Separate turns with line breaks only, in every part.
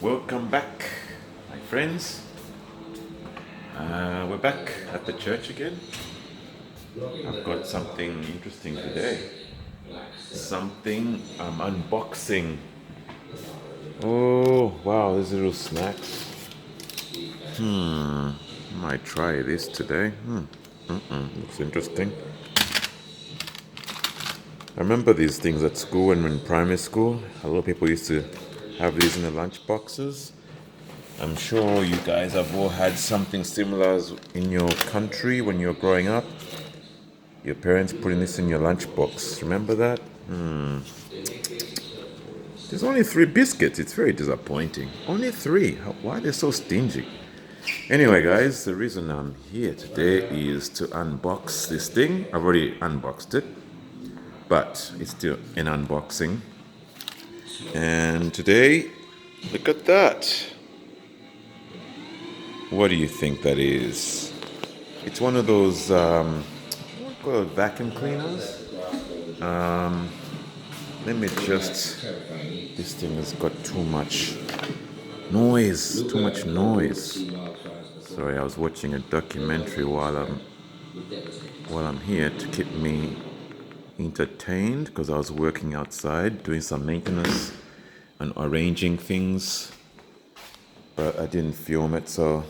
Welcome back, my friends. We're back at the church again. I've got something interesting today. Something I'm unboxing. Oh, wow, these little snacks. I might try this today. Looks interesting. I remember these things at school when we were in primary school. A lot of people used to have these in the lunch boxes. I'm sure you guys have all had something similar in your country when you were growing up. Your parents putting this in your lunchbox. Remember that? There's only 3 biscuits. It's very disappointing. Only 3. Why are they so stingy? Anyway, guys, the reason I'm here today is to unbox this thing. I've already unboxed it, but it's still an unboxing. And today, look at that. What do you think that is? It's one of those what call it, vacuum cleaners. Let me just. This thing has got too much noise. Too much noise. Sorry, I was watching a documentary while I'm here to keep me entertained because I was working outside doing some maintenance and arranging things, but I didn't film it. So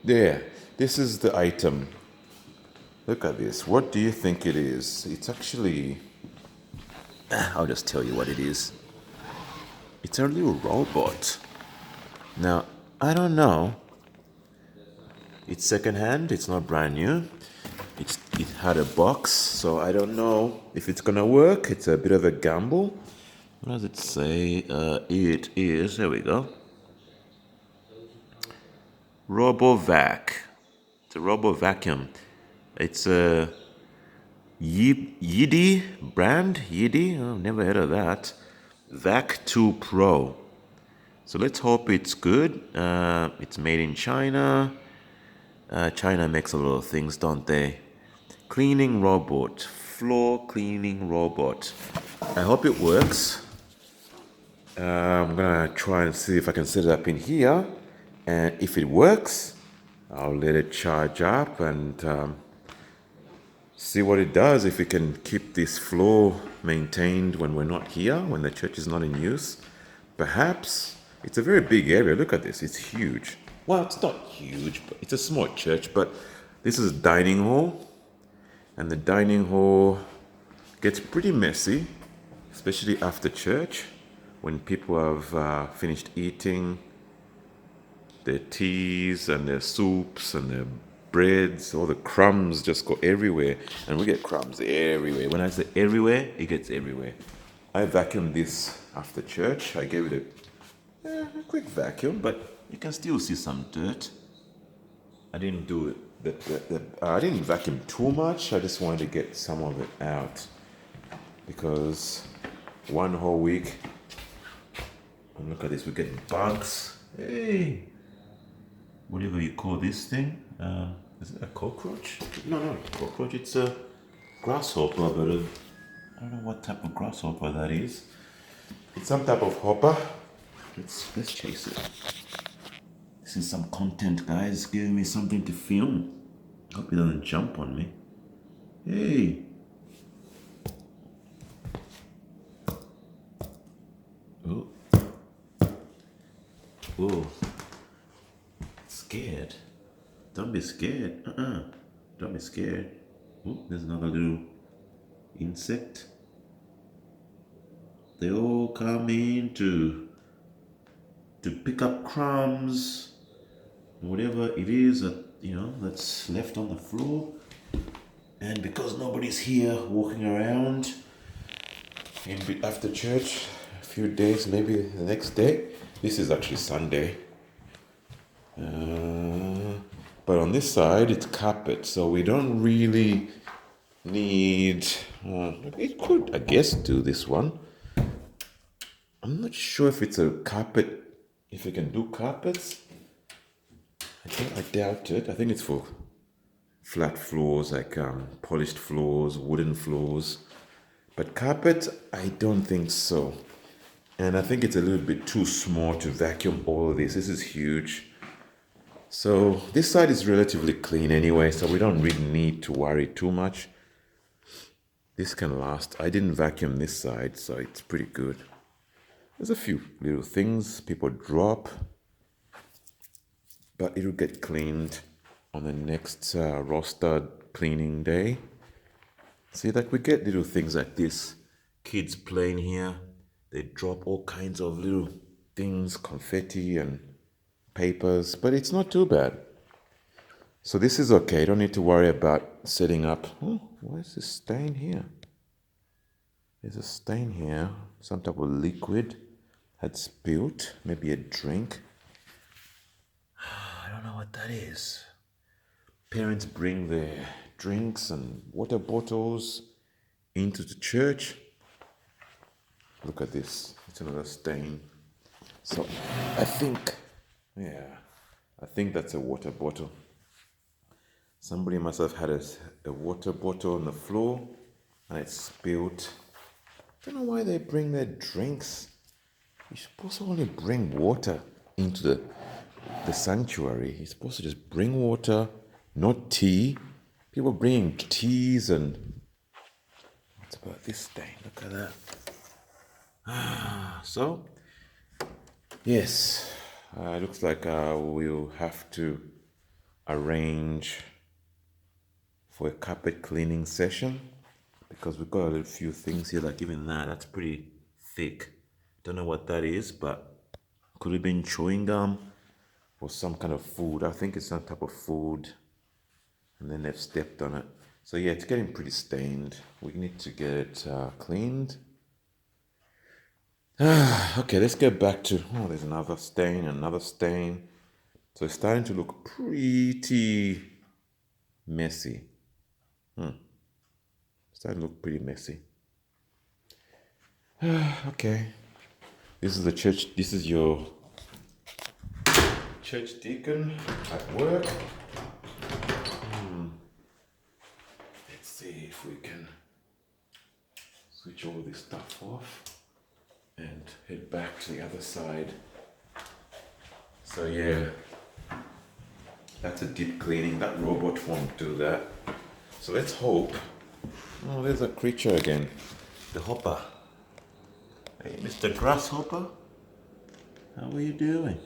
there, this is the item. Look at this. What do you think it is? It's actually. I'll just tell you what it is. It's a little robot. Now, I don't know. It's secondhand, it's not brand new. It had a box, so I don't know if it's gonna work. It's a bit of a gamble. What does it say? It is, there we go. RoboVac. It's a Robo Vacuum. It's a Yidi brand. Yidi? Oh, never heard of that. Vac 2 Pro. So let's hope it's good. It's made in China. China makes a lot of things, don't they? Cleaning robot. Floor cleaning robot. I hope it works. I'm gonna try and see if I can set it up in here. And if it works, I'll let it charge up and see what it does. If we can keep this floor maintained when we're not here, when the church is not in use. Perhaps. It's a very big area. Look at this. It's huge. Well, it's not huge, but it's a small church. But this is a dining hall. And the dining hall gets pretty messy, especially after church, when people have finished eating their teas and their soups and their breads. All the crumbs just go everywhere. And we get crumbs everywhere. When I say everywhere, it gets everywhere. I vacuumed this after church. I gave it a quick vacuum, but you can still see some dirt. I didn't do it. I didn't vacuum too much. I just wanted to get some of it out because one whole week. And look at this. We're getting bugs. Hey, whatever you call this thing. Is it a cockroach? No, not a cockroach. It's a grasshopper, but I don't know what type of grasshopper that is. It's some type of hopper. Let's chase it. This is some content, guys. Giving me something to film. Hope it doesn't jump on me. Hey. Oh. Oh. Scared. Don't be scared. Don't be scared. Oh, there's another little insect. They all come in to pick up crumbs, whatever it is that that's left on the floor. And because nobody's here walking around after church, a few days, maybe the next day. This is actually Sunday. But on this side, it's carpet, so we don't really need. It could, I guess, do this one. I'm not sure if it's a carpet. If you can do carpets, I doubt it. I think it's for flat floors, like polished floors, wooden floors. But carpet, I don't think so. And I think it's a little bit too small to vacuum all of this. This is huge. So this side is relatively clean anyway, so we don't really need to worry too much. This can last. I didn't vacuum this side, so it's pretty good. There's a few little things people drop, but it'll get cleaned on the next roster cleaning day. See, like we get little things like this. Kids playing here, they drop all kinds of little things, confetti and papers, but it's not too bad. So this is okay. Don't need to worry about setting up. Oh, why is this stain here? There's a stain here. Some type of liquid had spilled. Maybe a drink. I don't know what that is. Parents bring their drinks and water bottles into the church. Look at this. It's another stain. So I think that's a water bottle. Somebody must have had a water bottle on the floor and it spilled. I don't know why they bring their drinks. You're supposed to only bring water into the sanctuary. You're supposed to just bring water, not tea. People bringing teas and... What's about this stain? Look at that. So, yes, looks like we'll have to arrange for a carpet cleaning session because we've got a few things here, like even that's pretty thick. Don't know what that is, but could have been chewing gum or some kind of food. I think it's some type of food, and then they've stepped on it. So yeah, it's getting pretty stained. We need to get it cleaned. Okay, let's get back to, there's another stain. So it's starting to look pretty messy. Starting to look pretty messy. Okay. This is the church. This is your church deacon at work. Let's see if we can switch all this stuff off and head back to the other side. So yeah, that's a deep cleaning. That robot won't do that. So let's hope. Oh, there's a creature again. The hopper. Hey, Mr. Grasshopper. How are you doing?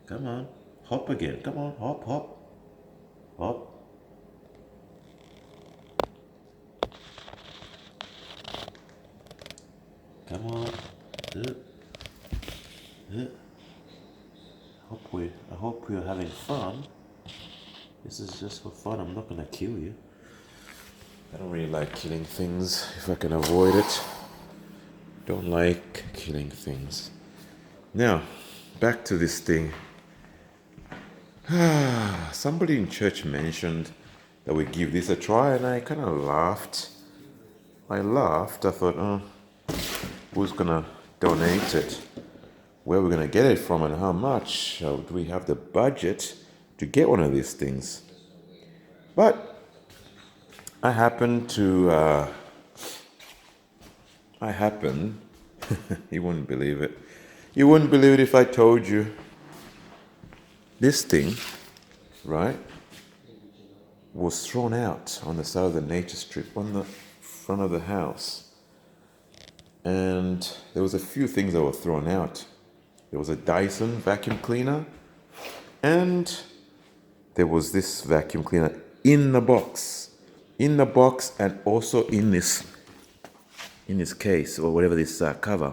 Come on. Hop again. Come on. Hop, hop. Hop. Come on. I hope we're having fun. This is just for fun. I'm not gonna kill you. I don't really like killing things if I can avoid it. Don't like killing things. Now, back to this thing. Somebody in church mentioned that we give this a try, and I kind of laughed. I thought, who's gonna donate it? Where we're gonna get it from, and how much? Do we have the budget to get one of these things? But I happen, you wouldn't believe it. You wouldn't believe it if I told you. This thing, right, was thrown out on the side of the nature strip on the front of the house. And there was a few things that were thrown out. There was a Dyson vacuum cleaner, and there was this vacuum cleaner in the box, and also in this case, or whatever this cover.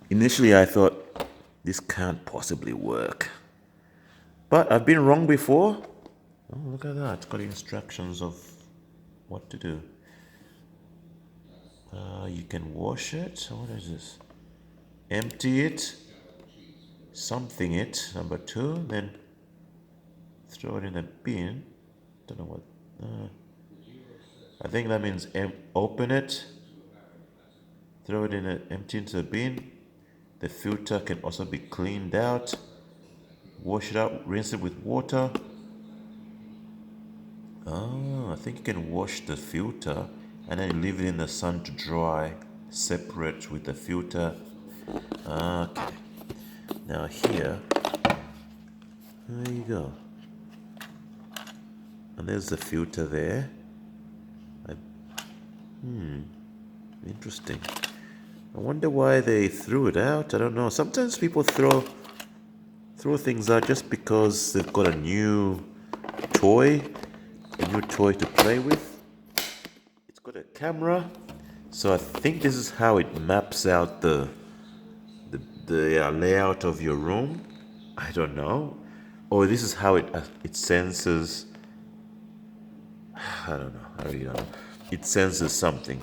Initially I thought, this can't possibly work, but I've been wrong before. Oh, look at that. It's got instructions of what to do. You can wash it. What is this? Empty it, something it, number 2, then throw it in a bin. Don't know what. I think that means open it, throw it empty into the bin. The filter can also be cleaned out. Wash it out, rinse it with water. I think you can wash the filter and then leave it in the sun to dry. separate with the filter. Okay. Now here, there you go. And there's the filter there. Interesting. I wonder why they threw it out. I don't know. Sometimes people throw things out just because they've got a new toy to play with. It's got a camera, so I think this is how it maps out the layout of your room. I don't know. Or this is how it senses. I don't know. I really don't know. It senses something.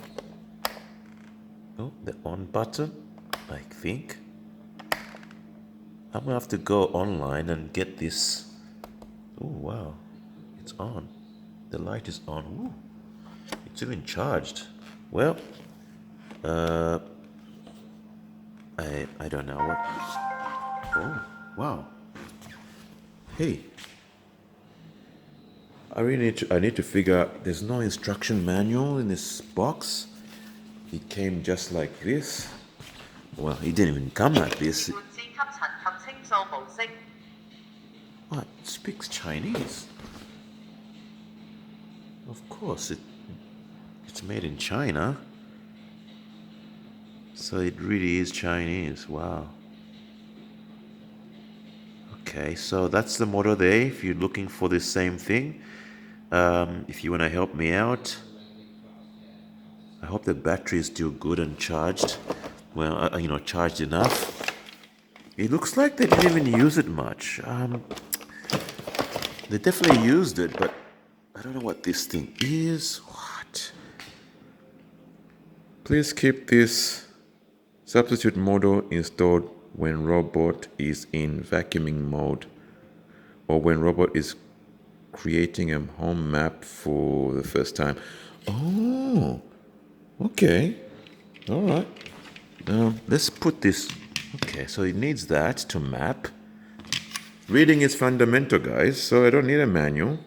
Oh, the on button, I think. I'm gonna have to go online and get this. Oh wow, it's on. The light is on. Ooh, it's even charged. Well, I don't know what. Oh wow. Hey, I need to figure out. There's no instruction manual in this box. It came just like this. Well, it didn't even come like this. What? It speaks Chinese. Of course, it's made in China. So it really is Chinese. Wow. Okay, so that's the motto there. If you're looking for the same thing, if you want to help me out, I hope the battery is still good and charged. Well, charged enough. It looks like they didn't even use it much. They definitely used it, but I don't know what this thing is. What? Please keep this substitute model installed when robot is in vacuuming mode or when robot is creating a home map for the first time. Oh, okay. All right. Let's put this. Okay, so it needs that to map. Reading is fundamental, guys, so I don't need a manual.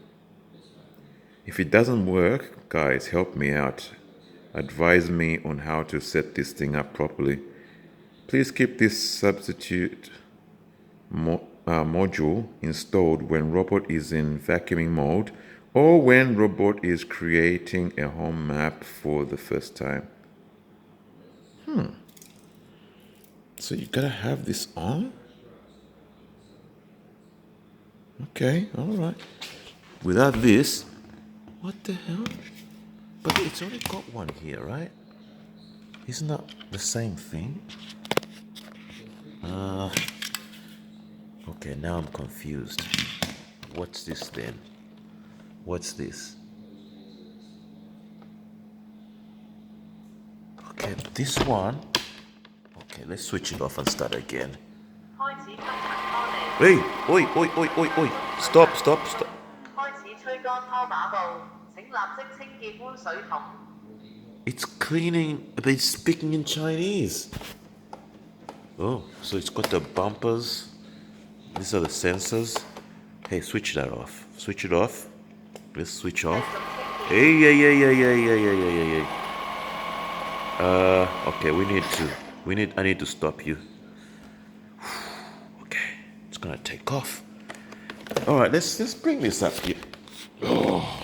If it doesn't work, guys, help me out. Advise me on how to set this thing up properly. Please keep this substitute module installed when robot is in vacuuming mode or when robot is creating a home map for the first time. So you gotta have this on? Okay, alright. Without this, what the hell? But it's only got one here, right? Isn't that the same thing? Okay, now I'm confused. What's this then? What's this? Okay, this one. Okay, let's switch it off and start again. Hey, oi, oi, oi, oi, oi. Stop. It's cleaning, but it's speaking in Chinese. Oh, so it's got the bumpers. These are the sensors. Hey, switch that off. Switch it off. Let's switch off. Hey. Okay, I need to stop you. Okay, it's gonna take off. All right, let's bring this up here. Oh,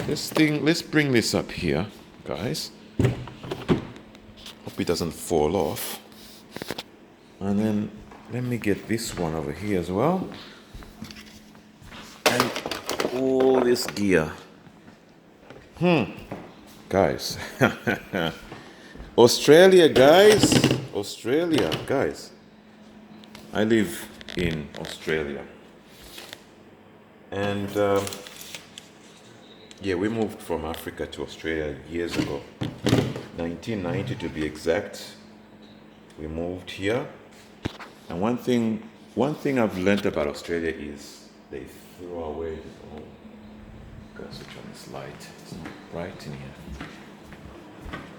let's bring this up here, guys. Hope it doesn't fall off. And then let me get this one over here as well. And all this gear. Guys. Australia, guys. I live in Australia. And we moved from Africa to Australia years ago. 1990 to be exact. We moved here. And one thing I've learned about Australia is they throw away. Oh, gotta switch on this light. It's not bright in here.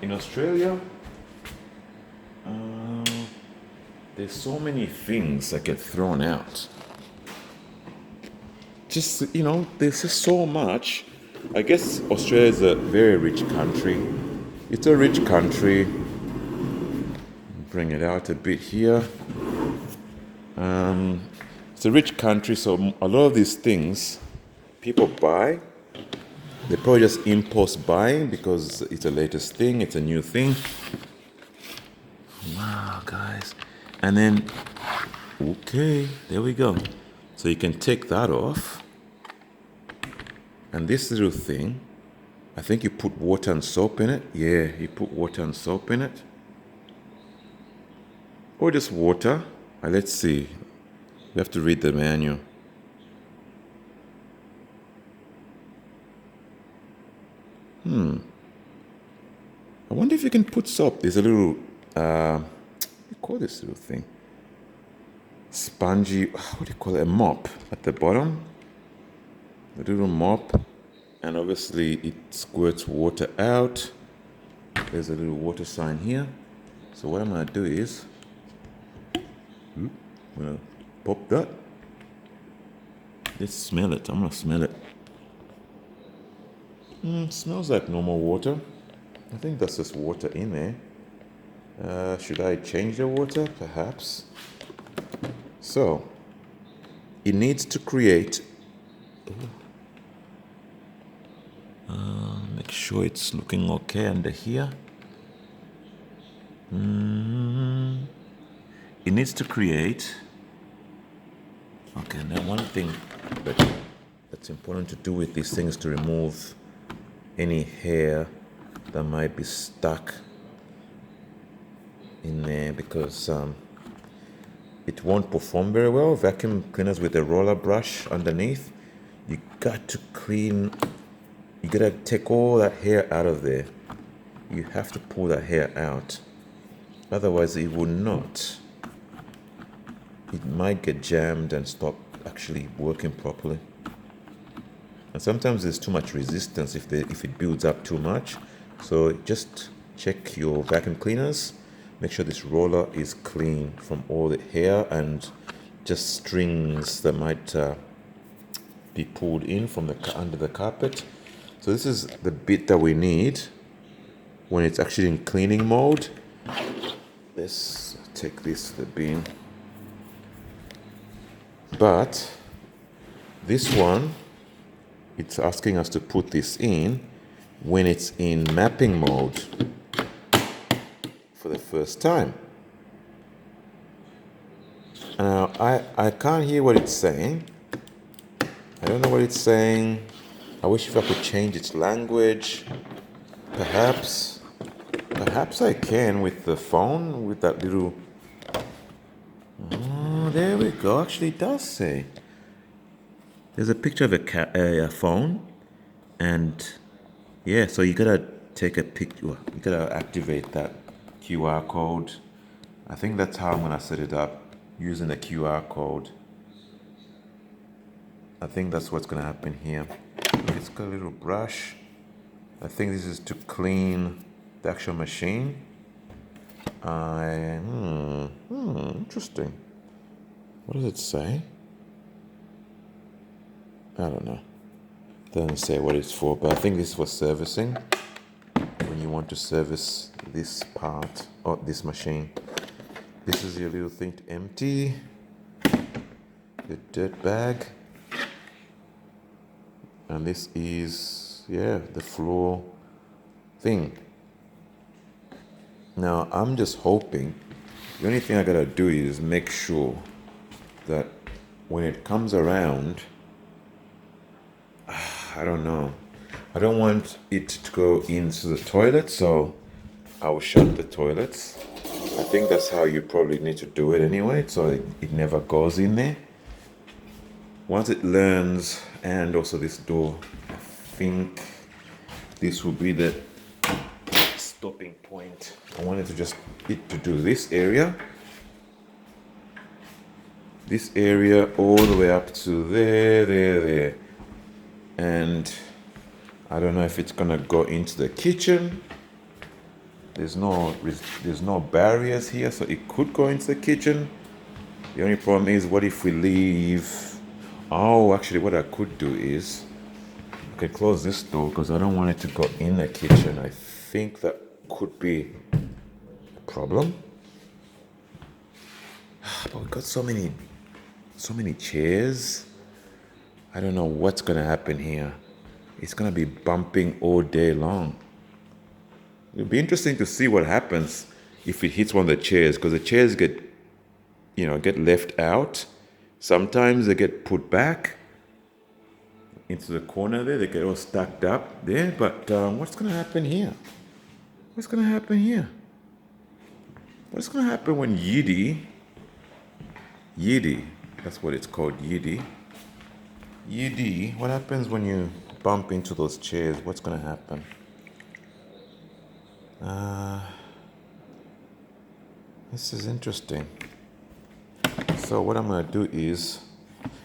In Australia, there's so many things that get thrown out. Just, there's just so much. I guess Australia is a very rich country. It's a rich country. Bring it out a bit here. It's a rich country, so a lot of these things people buy. They probably just impulse buying because it's the latest thing, it's a new thing. Wow, guys. And then, okay, there we go. So you can take that off. And this little thing, I think you put water and soap in it. Yeah, you put water and soap in it. Or just water. Let's see. We have to read the manual. I wonder if you can put soap. There's a little, what do you call this little thing? Spongy, what do you call it? A mop at the bottom. A little mop. And obviously it squirts water out. There's a little water sign here. So what I'm going to do is, I'm going to pop that. Let's smell it. I'm going to smell it. Smells like normal water. I think that's just water in there. Should I change the water? Perhaps. So, it needs to create. Make sure it's looking okay under here. It needs to create. Okay, now one thing that's important to do with these things is to remove any hair that might be stuck in there because it won't perform very well. Vacuum cleaners with a roller brush underneath, you got to clean, you gotta take all that hair out of there. You have to pull that hair out, otherwise it will not. It might get jammed and stop actually working properly. And sometimes there's too much resistance if it builds up too much. So just check your vacuum cleaners. Make sure this roller is clean from all the hair and just strings that might be pulled in from under the carpet. So this is the bit that we need when it's actually in cleaning mode. Let's take this to the bin. But this one, it's asking us to put this in when it's in mapping mode for the first time. Now, I can't hear what it's saying. I don't know what it's saying. I wish if I could change its language. Perhaps I can with the phone, with that little... Oh, there we go. Actually, it does say. There's a picture of a phone, and yeah, so you gotta take a picture. You gotta activate that QR code. I think that's how I'm gonna set it up, using the QR code. I think that's what's gonna happen here. It's got a little brush. I think this is to clean the actual machine. Interesting. What does it say? I don't know. Doesn't say what it's for, but I think this is for servicing. When you want to service this part or this machine. This is your little thing to empty. The dirt bag. And this is, the floor thing. Now, I'm just hoping, the only thing I gotta do is make sure that when it comes around, I don't know. I don't want it to go into the toilet, so I will shut the toilets. I think that's how you probably need to do it anyway, so it never goes in there. Once it learns, and also this door, I think this will be the stopping point. I wanted to do this area. This area all the way up to there. And I don't know if it's gonna go into the kitchen. There's no barriers here, so it could go into the kitchen. The only problem is, what if we leave? Oh, actually, what I could do is I can close this door because I don't want it to go in the kitchen. I think that could be a problem. But we've got so many chairs. I don't know what's gonna happen here. It's gonna be bumping all day long. It'll be interesting to see what happens if it hits one of the chairs, because the chairs get left out. Sometimes they get put back into the corner there. They get all stacked up there. But what's gonna happen here? What's gonna happen here? What's gonna happen when Yidi, that's what it's called, Yidi. Yidi, what happens when you bump into those chairs? What's gonna happen? This is interesting. So what I'm gonna do is,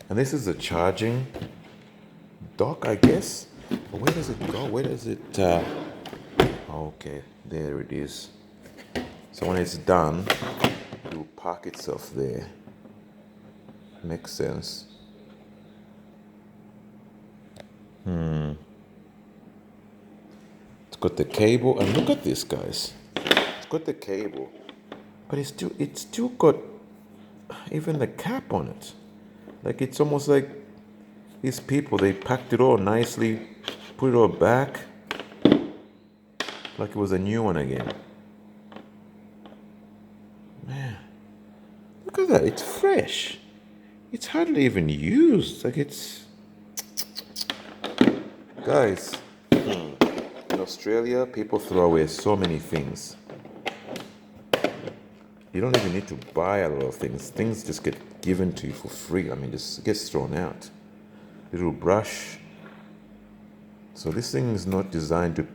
and this is a charging dock, I guess. But where does it go? Where does it? Okay, there it is. So when it's done, it will park itself there. Makes sense. It's got the cable, and look at this, guys. It's got the cable, but it's still got even the cap on it. Like, it's almost like these people, they packed it all nicely, put it all back, like it was a new one again. Man, look at that, it's fresh. It's hardly even used. Like, it's... Guys, in Australia, people throw away so many things. You don't even need to buy a lot of things. Things just get given to you for free. I mean, just gets thrown out. Little brush. So this thing is not designed to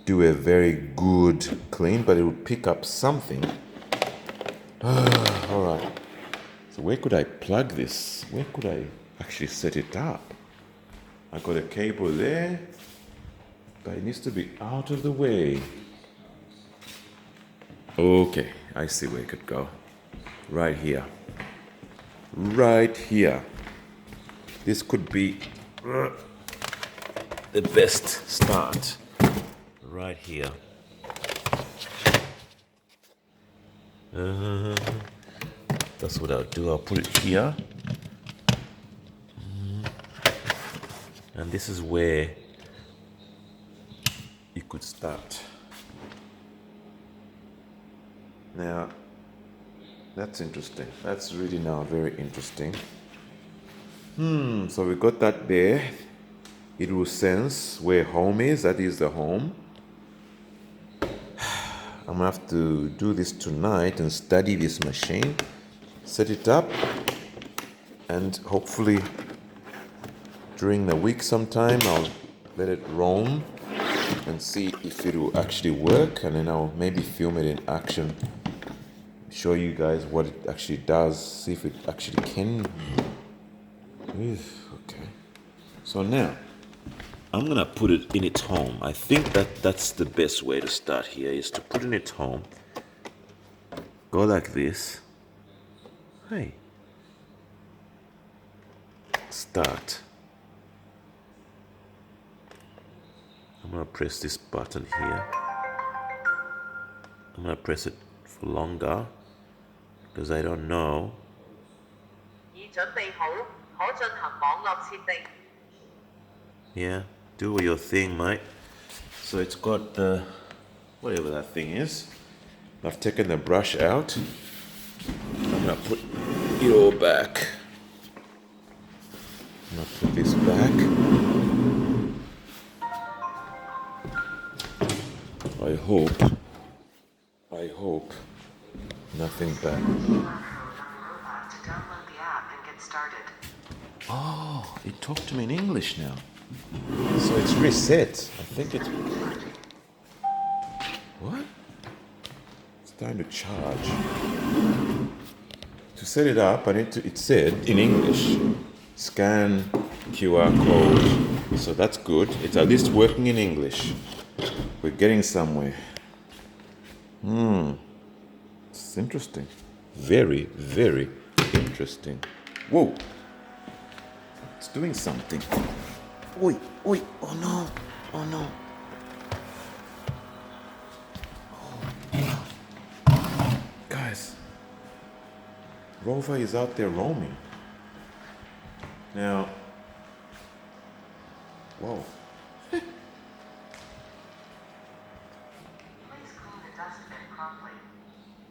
do a very good clean, but it will pick up something. All right. So where could I plug this? Where could I actually set it up? I got a cable there, but it needs to be out of the way. Okay, I see where it could go. Right here. Right here. This could be the best start. Right here. That's what I'll do. I'll put it here. And this is where you could start. Now, that's interesting. That's really now very interesting. So we got that there. It will sense where home is. That is the home. I'm gonna have to do this tonight and study this machine, set it up, and hopefully during the week sometime I'll let it roam and see if it will actually work, and then I'll maybe film it in action, show you guys what it actually does, see if it actually can. Okay, so now I'm gonna put it in its home. I think that's the best way to start here, is to put it in its home. Go like this. Hey. Start. I'm gonna press this button here. I'm gonna press it for longer because I don't know. Yeah, do your thing, mate. So it's got the, whatever that thing is. I've taken the brush out. I'm gonna put it all back. I'm gonna put this back. I hope nothing bad. Oh, it talked to me in English now. So it's reset. I think it's... What? It's time to charge. To set it up, it said in English, scan QR code. So that's good. It's at least working in English. We're getting somewhere. It's interesting. Very, very interesting. Whoa. It's doing something. Oi, oi, oh no, oh no. Guys, Rover is out there roaming. Now, whoa.
Please clean the dustbin promptly.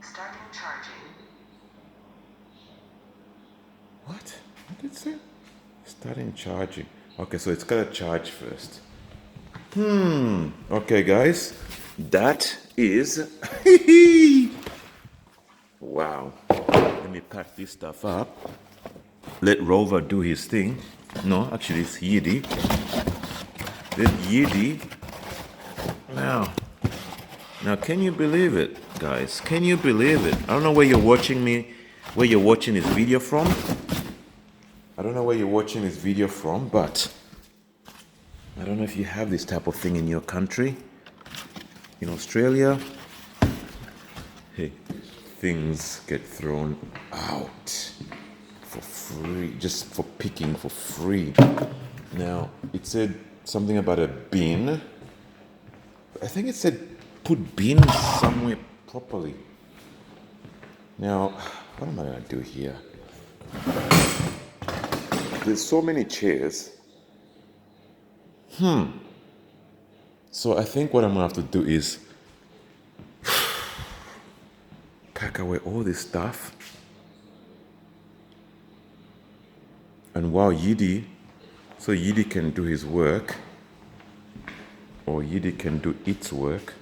Starting charging.
What? What did it say? Starting charging. Okay, so it's gotta charge first. Okay, guys. That is. Wow. Let me pack this stuff up. Let Rover do his thing. No, actually, it's Yidi. Let Yidi. Now, can you believe it, guys? Can you believe it? I don't know where you're watching this video from. I don't know where you're watching this video from, but I don't know if you have this type of thing in your country. In Australia, hey, things get thrown out for free, just for picking for free. Now, it said something about a bin. I think it said put bin somewhere properly. Now, what am I gonna do here? There's so many chairs. So I think what I'm gonna have to do is pack away all this stuff. And while Yidi can do his work, or Yidi can do its work.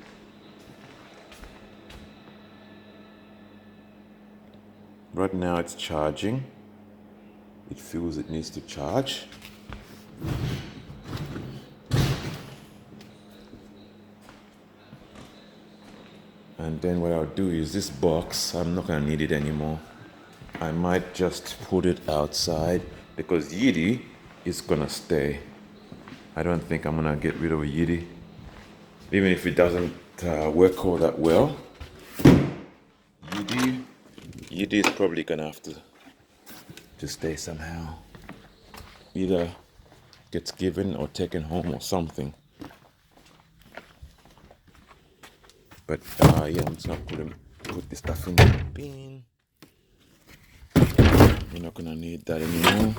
Right now it's charging. It feels it needs to charge. And then what I'll do is this box, I'm not gonna need it anymore. I might just put it outside because Yidi is gonna stay. I don't think I'm gonna get rid of Yidi. Even if it doesn't work all that well. Yidi is probably gonna have to stay somehow. Either gets given or taken home or something. But yeah, I'm just gonna put this stuff in the bin. We're not gonna need that anymore.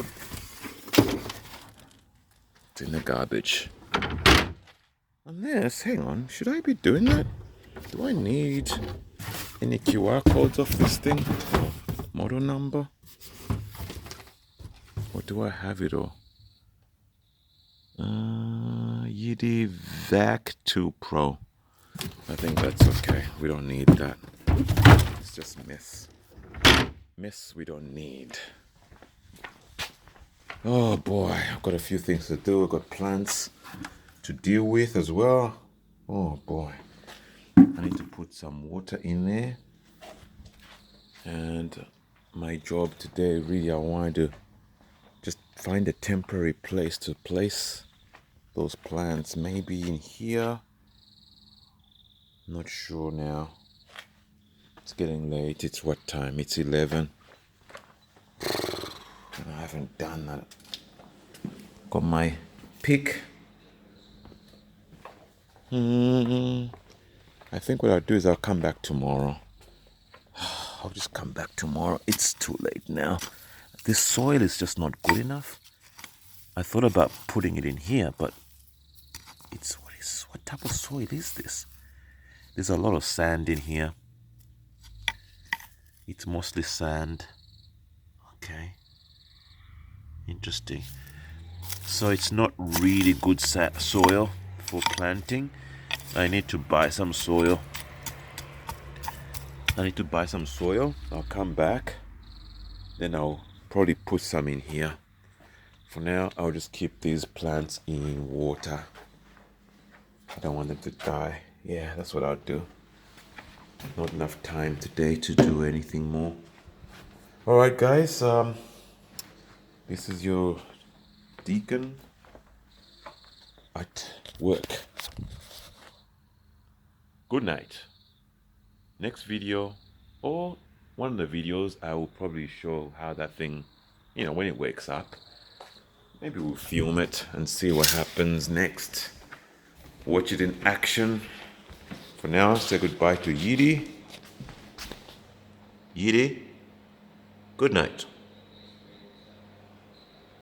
It's in the garbage. Unless, hang on, should I be doing that? Do I need any QR codes of this thing? Or model number? Or do I have it all? Yidi VAC 2 Pro. I think that's okay. We don't need that. It's just mess. Mess we don't need. Oh boy, I've got a few things to do. I've got plants to deal with as well. Oh boy. I need to put some water in there. And my job today, really, I wanted to just find a temporary place to place those plants. Maybe in here. Not sure now. It's getting late. It's what time? It's 11. And I haven't done that. Got my pick. I think what I'll do is I'll come back tomorrow. I'll just come back tomorrow. It's too late now. This soil is just not good enough. I thought about putting it in here, but what type of soil is this? There's a lot of sand in here. It's mostly sand. Okay. Interesting. So it's not really good soil for planting. I need to buy some soil. I'll come back. Then I'll probably put some in here. For now, I'll just keep these plants in water. I don't want them to die. Yeah, that's what I'll do. Not enough time today to do anything more. Alright guys, this is your deacon at work. Good night. Next video, or one of the videos, I will probably show how that thing, when it wakes up. Maybe we'll film it and see what happens next. Watch it in action. For now, say goodbye to Yidi. Yidi, good night.